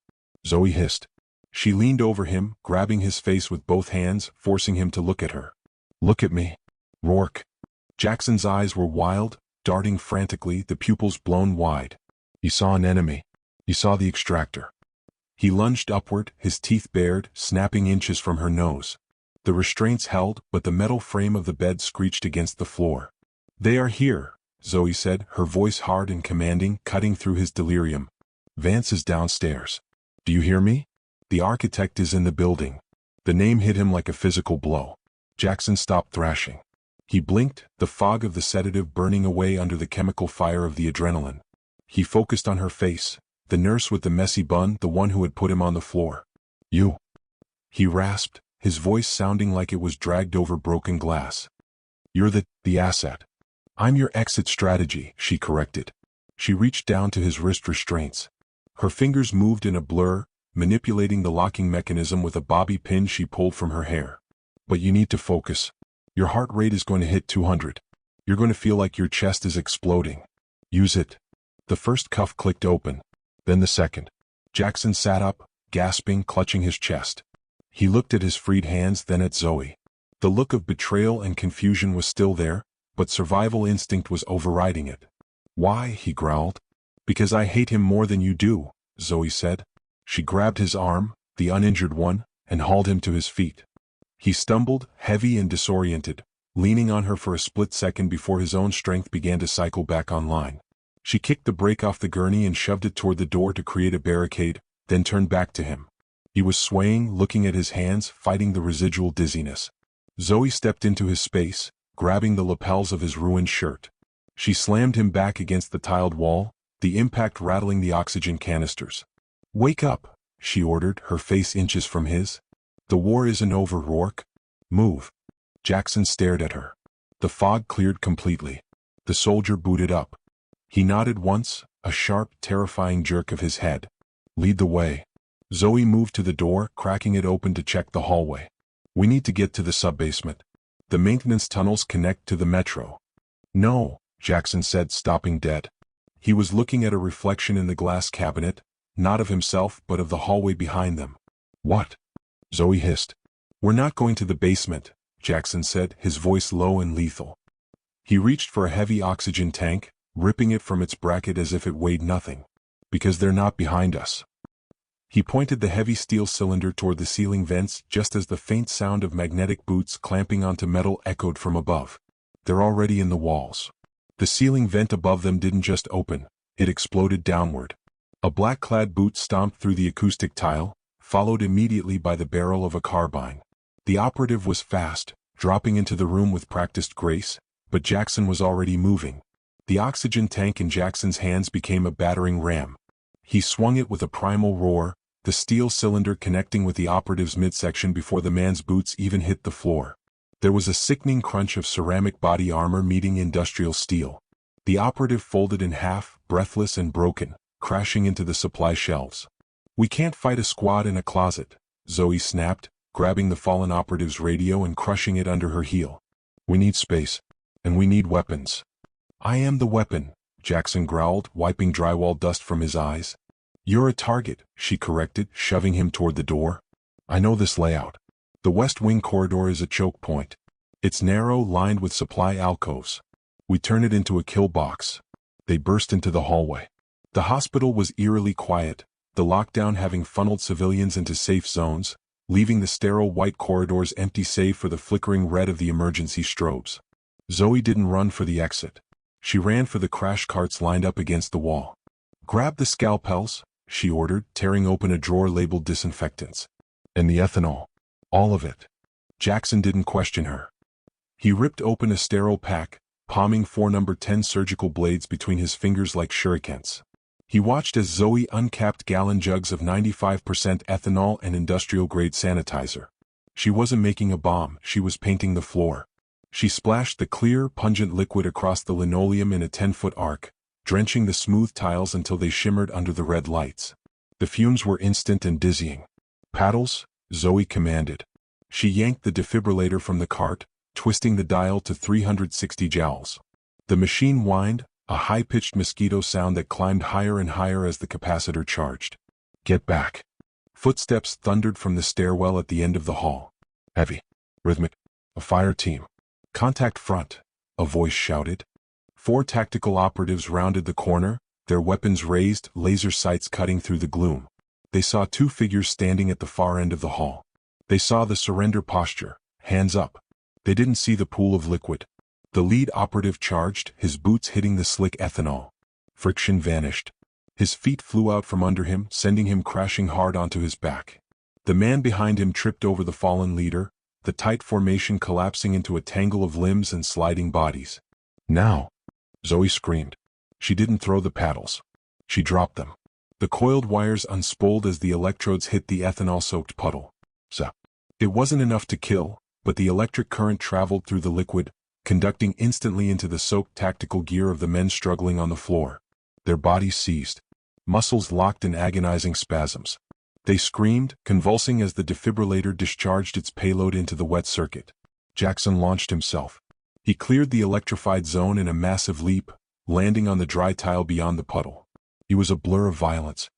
Zoe hissed. She leaned over him, grabbing his face with both hands, forcing him to look at her. "Look at me, Rourke." Jackson's eyes were wild, darting frantically, the pupils blown wide. He saw an enemy. He saw the extractor. He lunged upward, his teeth bared, snapping inches from her nose. The restraints held, but the metal frame of the bed screeched against the floor. "They are here," Zoe said, her voice hard and commanding, cutting through his delirium. "Vance is downstairs. Do you hear me? The architect is in the building." The name hit him like a physical blow. Jackson stopped thrashing. He blinked, the fog of the sedative burning away under the chemical fire of the adrenaline. He focused on her face, the nurse with the messy bun, the one who had put him on the floor. "You," he rasped, his voice sounding like it was dragged over broken glass. "You're the asset." "I'm your exit strategy," she corrected. She reached down to his wrist restraints. Her fingers moved in a blur, manipulating the locking mechanism with a bobby pin she pulled from her hair. "But you need to focus. Your heart rate is going to hit 200. You're going to feel like your chest is exploding. Use it." The first cuff clicked open. Then the second. Jackson sat up, gasping, clutching his chest. He looked at his freed hands, then at Zoe. The look of betrayal and confusion was still there, but survival instinct was overriding it. "Why?" he growled. "Because I hate him more than you do," Zoe said. She grabbed his arm, the uninjured one, and hauled him to his feet. He stumbled, heavy and disoriented, leaning on her for a split second before his own strength began to cycle back online. She kicked the brake off the gurney and shoved it toward the door to create a barricade, then turned back to him. He was swaying, looking at his hands, fighting the residual dizziness. Zoe stepped into his space, grabbing the lapels of his ruined shirt. She slammed him back against the tiled wall, the impact rattling the oxygen canisters. "Wake up," she ordered, her face inches from his. "The war isn't over, Rourke. Move." Jackson stared at her. The fog cleared completely. The soldier booted up. He nodded once, a sharp, terrifying jerk of his head. "Lead the way." Zoe moved to the door, cracking it open to check the hallway. "We need to get to the subbasement. The maintenance tunnels connect to the metro." "No," Jackson said, stopping dead. He was looking at a reflection in the glass cabinet, not of himself but of the hallway behind them. "What?" Zoe hissed. "We're not going to the basement," Jackson said, his voice low and lethal. He reached for a heavy oxygen tank, ripping it from its bracket as if it weighed nothing. "Because they're not behind us." He pointed the heavy steel cylinder toward the ceiling vents just as the faint sound of magnetic boots clamping onto metal echoed from above. "They're already in the walls." The ceiling vent above them didn't just open, it exploded downward. A black-clad boot stomped through the acoustic tile, followed immediately by the barrel of a carbine. The operative was fast, dropping into the room with practiced grace, but Jackson was already moving. The oxygen tank in Jackson's hands became a battering ram. He swung it with a primal roar, the steel cylinder connecting with the operative's midsection before the man's boots even hit the floor. There was a sickening crunch of ceramic body armor meeting industrial steel. The operative folded in half, breathless and broken, crashing into the supply shelves. "We can't fight a squad in a closet," Zoe snapped, grabbing the fallen operative's radio and crushing it under her heel. "We need space. And we need weapons." "I am the weapon," Jackson growled, wiping drywall dust from his eyes. "You're a target," she corrected, shoving him toward the door. "I know this layout." The West Wing corridor is a choke point. It's narrow, lined with supply alcoves. We turn it into a kill box. They burst into the hallway. The hospital was eerily quiet, the lockdown having funneled civilians into safe zones, leaving the sterile white corridors empty save for the flickering red of the emergency strobes. Zoe didn't run for the exit. She ran for the crash carts lined up against the wall. "Grab the scalpels," she ordered, tearing open a drawer labeled disinfectants. "And the ethanol. All of it." Jackson didn't question her. He ripped open a sterile pack, palming 4 No. 10 surgical blades between his fingers like shurikens. He watched as Zoe uncapped gallon jugs of 95% ethanol and industrial-grade sanitizer. She wasn't making a bomb, she was painting the floor. She splashed the clear, pungent liquid across the linoleum in a 10-foot arc, drenching the smooth tiles until they shimmered under the red lights. The fumes were instant and dizzying. "Paddles," Zoe commanded. She yanked the defibrillator from the cart, twisting the dial to 360 joules. The machine whined, a high-pitched mosquito sound that climbed higher and higher as the capacitor charged. "Get back." Footsteps thundered from the stairwell at the end of the hall. Heavy, rhythmic. "A fire team. Contact front," a voice shouted. 4 tactical operatives rounded the corner, their weapons raised, laser sights cutting through the gloom. They saw 2 figures standing at the far end of the hall. They saw the surrender posture, hands up. They didn't see the pool of liquid. The lead operative charged, his boots hitting the slick ethanol. Friction vanished. His feet flew out from under him, sending him crashing hard onto his back. The man behind him tripped over the fallen leader, the tight formation collapsing into a tangle of limbs and sliding bodies. "Now!" Zoe screamed. She didn't throw the paddles. She dropped them. The coiled wires unspooled as the electrodes hit the ethanol-soaked puddle. Zap. It wasn't enough to kill, but the electric current traveled through the liquid, conducting instantly into the soaked tactical gear of the men struggling on the floor. Their bodies seized. Muscles locked in agonizing spasms. They screamed, convulsing as the defibrillator discharged its payload into the wet circuit. Jackson launched himself. He cleared the electrified zone in a massive leap, landing on the dry tile beyond the puddle. He was a blur of violence.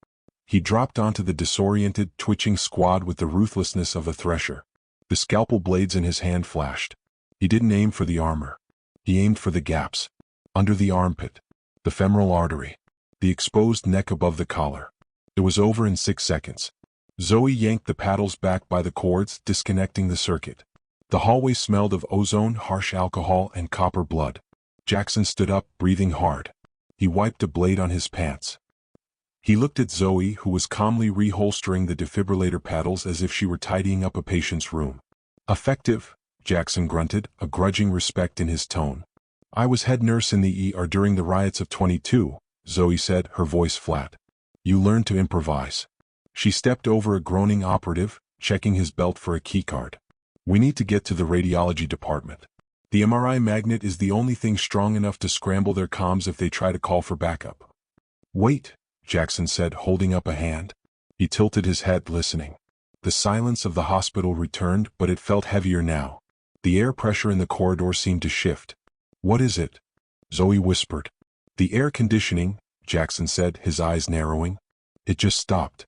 He dropped onto the disoriented, twitching squad with the ruthlessness of a thresher. The scalpel blades in his hand flashed. He didn't aim for the armor. He aimed for the gaps. Under the armpit. The femoral artery. The exposed neck above the collar. It was over in 6 seconds. Zoe yanked the paddles back by the cords, disconnecting the circuit. The hallway smelled of ozone, harsh alcohol, and copper blood. Jackson stood up, breathing hard. He wiped a blade on his pants. He looked at Zoe, who was calmly reholstering the defibrillator paddles as if she were tidying up a patient's room. "Effective," Jackson grunted, a grudging respect in his tone. "I was head nurse in the ER during the riots of 22, Zoe said, her voice flat. "You learned to improvise." She stepped over a groaning operative, checking his belt for a keycard. "We need to get to the radiology department. The MRI magnet is the only thing strong enough to scramble their comms if they try to call for backup." "Wait," Jackson said, holding up a hand. He tilted his head, listening. The silence of the hospital returned, but it felt heavier now. The air pressure in the corridor seemed to shift. "What is it?" Zoe whispered. "The air conditioning," Jackson said, his eyes narrowing. "It just stopped."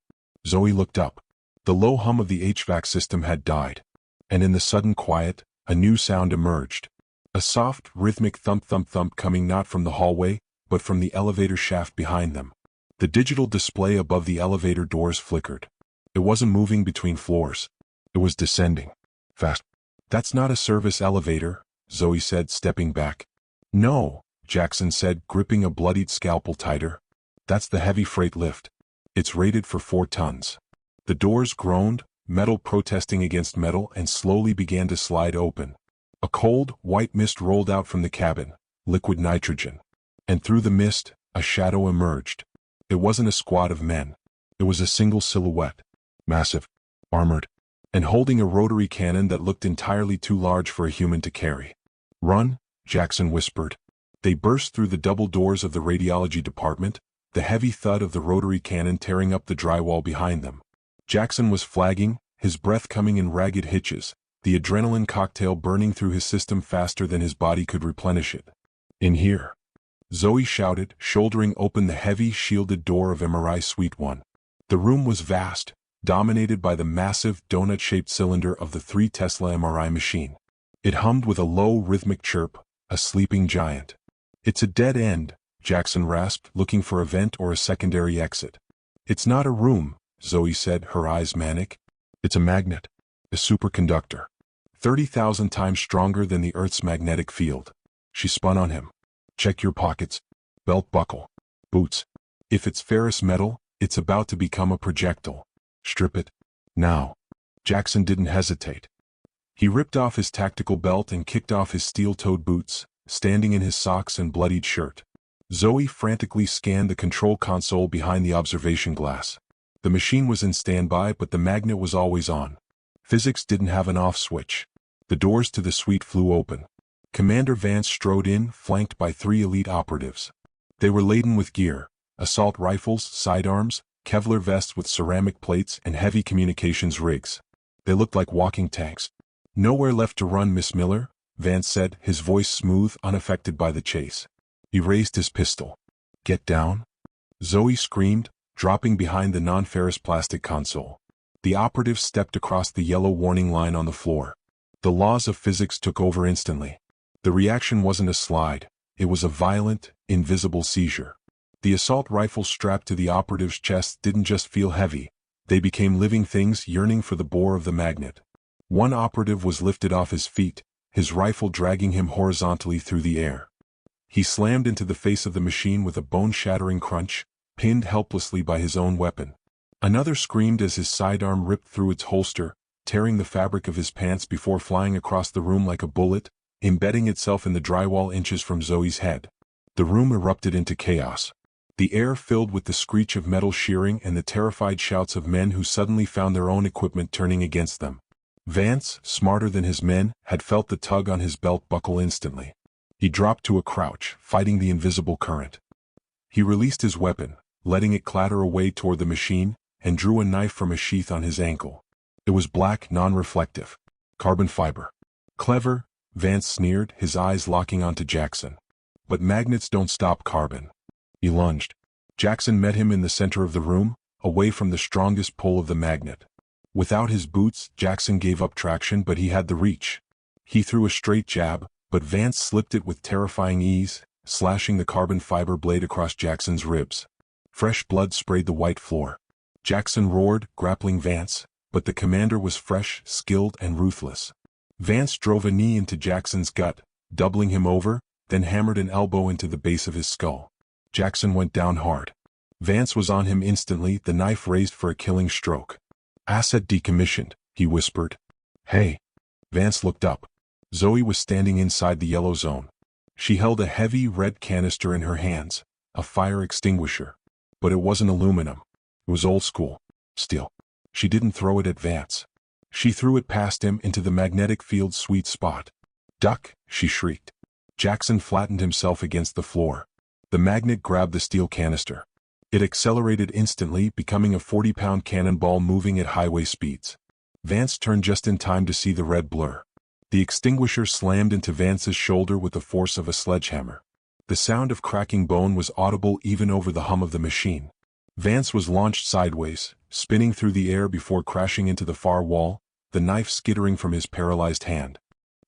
Zoe looked up. The low hum of the HVAC system had died. And in the sudden quiet, a new sound emerged. A soft, rhythmic thump-thump-thump coming not from the hallway, but from the elevator shaft behind them. The digital display above the elevator doors flickered. It wasn't moving between floors. It was descending. Fast. "That's not a service elevator," Zoe said, stepping back. "No," Jackson said, gripping a bloodied scalpel tighter. "That's the heavy freight lift. It's rated for 4 tons. The doors groaned, metal protesting against metal, and slowly began to slide open. A cold, white mist rolled out from the cabin, liquid nitrogen. And through the mist, a shadow emerged. It wasn't a squad of men. It was a single silhouette. Massive, armored, and holding a rotary cannon that looked entirely too large for a human to carry. "Run," Jackson whispered. They burst through the double doors of the radiology department, the heavy thud of the rotary cannon tearing up the drywall behind them. Jackson was flagging, his breath coming in ragged hitches, the adrenaline cocktail burning through his system faster than his body could replenish it. "In here," Zoe shouted, shouldering open the heavy, shielded door of MRI Suite 1. The room was vast, dominated by the massive donut-shaped cylinder of the 3 Tesla MRI machine. It hummed with a low rhythmic chirp, a sleeping giant. "It's a dead end," Jackson rasped, looking for a vent or a secondary exit. "It's not a room," Zoe said, her eyes manic. "It's a magnet. A superconductor. 30,000 times stronger than the Earth's magnetic field." She spun on him. "Check your pockets. Belt buckle. Boots. If it's ferrous metal, it's about to become a projectile. Strip it. Now." Jackson didn't hesitate. He ripped off his tactical belt and kicked off his steel-toed boots, standing in his socks and bloodied shirt. Zoe frantically scanned the control console behind the observation glass. The machine was in standby, but the magnet was always on. Physics didn't have an off switch. The doors to the suite flew open. Commander Vance strode in, flanked by 3 elite operatives. They were laden with gear: assault rifles, sidearms, Kevlar vests with ceramic plates, and heavy communications rigs. They looked like walking tanks. "Nowhere left to run, Miss Miller," Vance said, his voice smooth, unaffected by the chase. He raised his pistol. "Get down!" Zoe screamed, dropping behind the non-ferrous plastic console. The operative stepped across the yellow warning line on the floor. The laws of physics took over instantly. The reaction wasn't a slide, it was a violent, invisible seizure. The assault rifles strapped to the operative's chest didn't just feel heavy, they became living things yearning for the bore of the magnet. One operative was lifted off his feet, his rifle dragging him horizontally through the air. He slammed into the face of the machine with a bone-shattering crunch, pinned helplessly by his own weapon. Another screamed as his sidearm ripped through its holster, tearing the fabric of his pants before flying across the room like a bullet, embedding itself in the drywall inches from Zoe's head. The room erupted into chaos. The air filled with the screech of metal shearing and the terrified shouts of men who suddenly found their own equipment turning against them. Vance, smarter than his men, had felt the tug on his belt buckle instantly. He dropped to a crouch, fighting the invisible current. He released his weapon, letting it clatter away toward the machine, and drew a knife from a sheath on his ankle. It was black, non-reflective. Carbon fiber. "Clever," Vance sneered, his eyes locking onto Jackson. "But magnets don't stop carbon." He lunged. Jackson met him in the center of the room, away from the strongest pull of the magnet. Without his boots, Jackson gave up traction, but he had the reach. He threw a straight jab, but Vance slipped it with terrifying ease, slashing the carbon fiber blade across Jackson's ribs. Fresh blood sprayed the white floor. Jackson roared, grappling Vance, but the commander was fresh, skilled, and ruthless. Vance drove a knee into Jackson's gut, doubling him over, then hammered an elbow into the base of his skull. Jackson went down hard. Vance was on him instantly, the knife raised for a killing stroke. "Asset decommissioned," he whispered. "Hey." Vance looked up. Zoe was standing inside the yellow zone. She held a heavy red canister in her hands, a fire extinguisher. But it wasn't aluminum. It was old school. Steel. She didn't throw it at Vance. She threw it past him into the magnetic field's sweet spot. "Duck," she shrieked. Jackson flattened himself against the floor. The magnet grabbed the steel canister. It accelerated instantly, becoming a 40-pound cannonball moving at highway speeds. Vance turned just in time to see the red blur. The extinguisher slammed into Vance's shoulder with the force of a sledgehammer. The sound of cracking bone was audible even over the hum of the machine. Vance was launched sideways, spinning through the air before crashing into the far wall, the knife skittering from his paralyzed hand.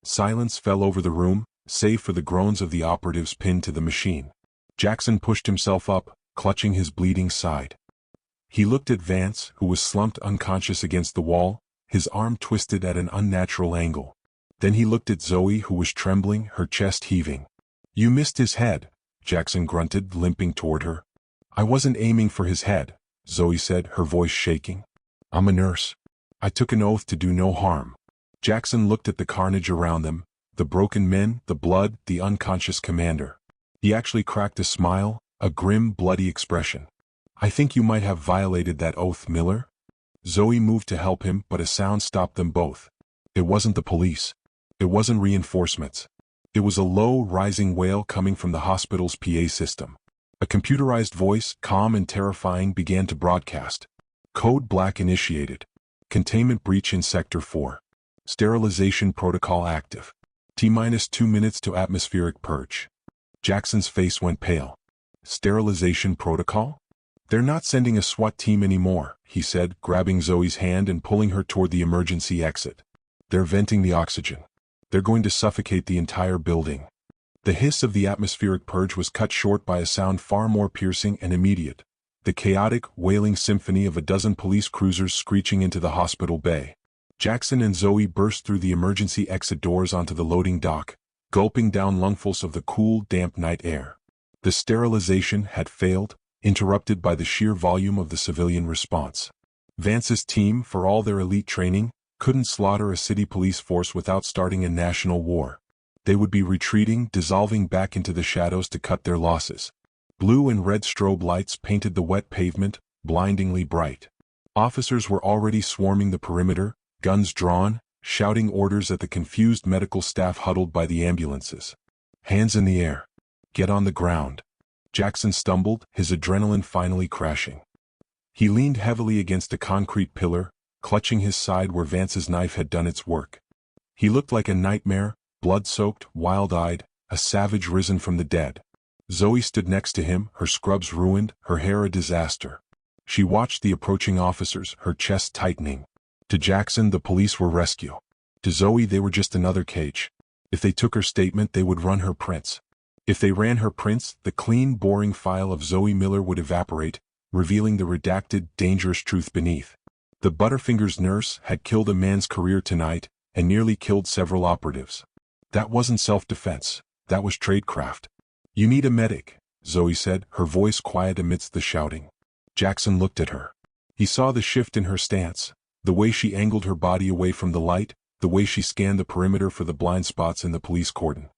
Silence fell over the room, save for the groans of the operatives pinned to the machine. Jackson pushed himself up, clutching his bleeding side. He looked at Vance, who was slumped unconscious against the wall, his arm twisted at an unnatural angle. Then he looked at Zoe, who was trembling, her chest heaving. "You missed his head," Jackson grunted, limping toward her. "I wasn't aiming for his head," Zoe said, her voice shaking. "I'm a nurse. I took an oath to do no harm." Jackson looked at the carnage around them, the broken men, the blood, the unconscious commander. He actually cracked a smile, a grim, bloody expression. "I think you might have violated that oath, Miller." Zoe moved to help him, but a sound stopped them both. It wasn't the police. It wasn't reinforcements. It was a low, rising wail coming from the hospital's PA system. A computerized voice, calm and terrifying, began to broadcast. "Code Black initiated. Containment breach in Sector 4. Sterilization protocol active. T-2 minutes to atmospheric purge." Jackson's face went pale. "Sterilization protocol? They're not sending a SWAT team anymore," he said, grabbing Zoe's hand and pulling her toward the emergency exit. They're venting the oxygen. They're going to suffocate the entire building. The hiss of the atmospheric purge was cut short by a sound far more piercing and immediate, the chaotic, wailing symphony of a dozen police cruisers screeching into the hospital bay. Jackson and Zoe burst through the emergency exit doors onto the loading dock, gulping down lungfuls of the cool, damp night air. The sterilization had failed, interrupted by the sheer volume of the civilian response. Vance's team, for all their elite training, couldn't slaughter a city police force without starting a national war. They would be retreating, dissolving back into the shadows to cut their losses. Blue and red strobe lights painted the wet pavement, blindingly bright. Officers were already swarming the perimeter, guns drawn, shouting orders at the confused medical staff huddled by the ambulances. Hands in the air. Get on the ground. Jackson stumbled, his adrenaline finally crashing. He leaned heavily against a concrete pillar, clutching his side where Vance's knife had done its work. He looked like a nightmare, blood-soaked, wild-eyed, a savage risen from the dead. Zoe stood next to him, her scrubs ruined, her hair a disaster. She watched the approaching officers, her chest tightening. To Jackson, the police were rescue. To Zoe, they were just another cage. If they took her statement, they would run her prints. If they ran her prints, the clean, boring file of Zoe Miller would evaporate, revealing the redacted, dangerous truth beneath. The Butterfingers nurse had killed a man's career tonight, and nearly killed several operatives. That wasn't self-defense. That was tradecraft. You need a medic, Zoe said, her voice quiet amidst the shouting. Jackson looked at her. He saw the shift in her stance, the way she angled her body away from the light, the way she scanned the perimeter for the blind spots in the police cordon.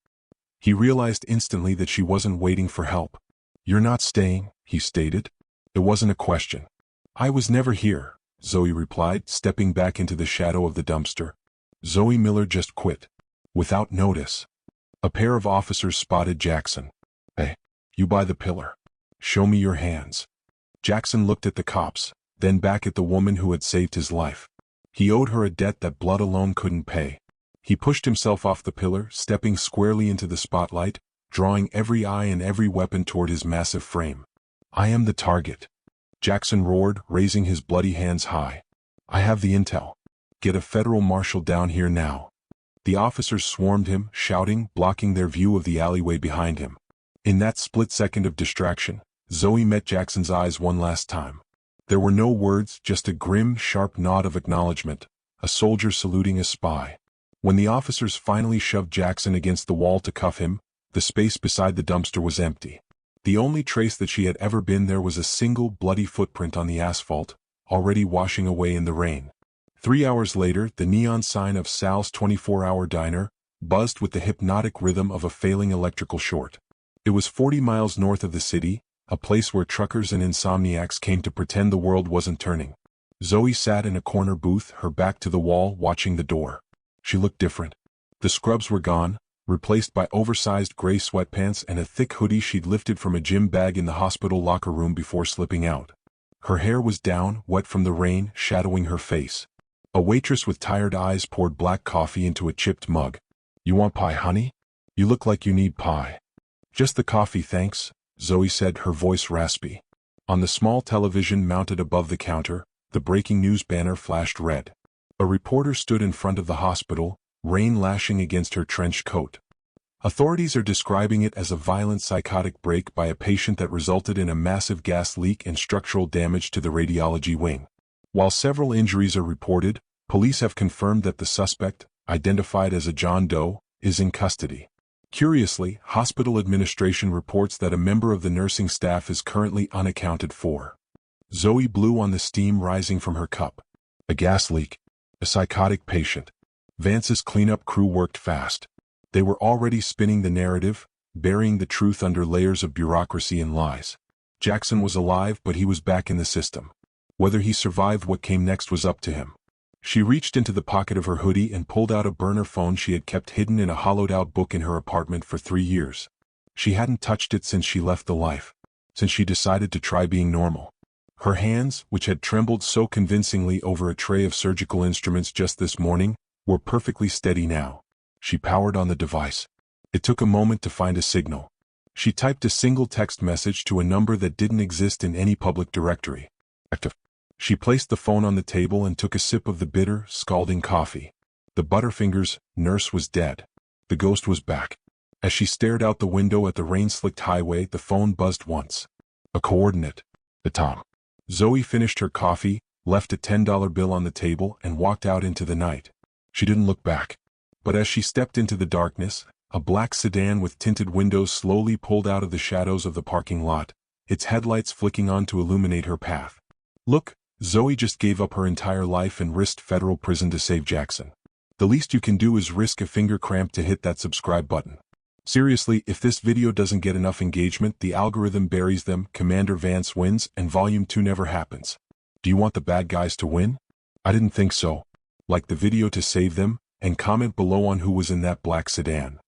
He realized instantly that she wasn't waiting for help. You're not staying, he stated. It wasn't a question. I was never here, Zoe replied, stepping back into the shadow of the dumpster. Zoe Miller just quit. Without notice. A pair of officers spotted Jackson. Hey, you by the pillar. Show me your hands. Jackson looked at the cops, then back at the woman who had saved his life. He owed her a debt that blood alone couldn't pay. He pushed himself off the pillar, stepping squarely into the spotlight, drawing every eye and every weapon toward his massive frame. I am the target. Jackson roared, raising his bloody hands high. I have the intel. Get a federal marshal down here now. The officers swarmed him, shouting, blocking their view of the alleyway behind him. In that split second of distraction, Zoe met Jackson's eyes one last time. There were no words, just a grim, sharp nod of acknowledgement, a soldier saluting a spy. When the officers finally shoved Jackson against the wall to cuff him, the space beside the dumpster was empty. The only trace that she had ever been there was a single bloody footprint on the asphalt, already washing away in the rain. 3 hours later, the neon sign of Sal's 24-hour diner buzzed with the hypnotic rhythm of a failing electrical short. It was 40 miles north of the city, a place where truckers and insomniacs came to pretend the world wasn't turning. Zoe sat in a corner booth, her back to the wall, watching the door. She looked different. The scrubs were gone, replaced by oversized gray sweatpants and a thick hoodie she'd lifted from a gym bag in the hospital locker room before slipping out. Her hair was down, wet from the rain, shadowing her face. A waitress with tired eyes poured black coffee into a chipped mug. You want pie, honey? You look like you need pie. Just the coffee, thanks, Zoe said, her voice raspy. On the small television mounted above the counter, the breaking news banner flashed red. A reporter stood in front of the hospital, rain lashing against her trench coat. Authorities are describing it as a violent psychotic break by a patient that resulted in a massive gas leak and structural damage to the radiology wing. While several injuries are reported, police have confirmed that the suspect, identified as a John Doe, is in custody. Curiously, hospital administration reports that a member of the nursing staff is currently unaccounted for. Zoe blew on the steam rising from her cup. A gas leak. A psychotic patient. Vance's cleanup crew worked fast. They were already spinning the narrative, burying the truth under layers of bureaucracy and lies. Jackson was alive, but he was back in the system. Whether he survived what came next was up to him. She reached into the pocket of her hoodie and pulled out a burner phone she had kept hidden in a hollowed-out book in her apartment for 3 years. She hadn't touched it since she left the life, since she decided to try being normal. Her hands, which had trembled so convincingly over a tray of surgical instruments just this morning, were perfectly steady now. She powered on the device. It took a moment to find a signal. She typed a single text message to a number that didn't exist in any public directory. Active. She placed the phone on the table and took a sip of the bitter, scalding coffee. The Butterfingers nurse was dead. The ghost was back. As she stared out the window at the rain-slicked highway, the phone buzzed once. A coordinate. The Tom. Zoe finished her coffee, left a $10 bill on the table, and walked out into the night. She didn't look back. But as she stepped into the darkness, a black sedan with tinted windows slowly pulled out of the shadows of the parking lot, its headlights flicking on to illuminate her path. Look, Zoe just gave up her entire life and risked federal prison to save Jackson. The least you can do is risk a finger cramp to hit that subscribe button. Seriously, if this video doesn't get enough engagement, the algorithm buries them, Commander Vance wins, and Volume 2 never happens. Do you want the bad guys to win? I didn't think so. Like the video to save them, and comment below on who was in that black sedan.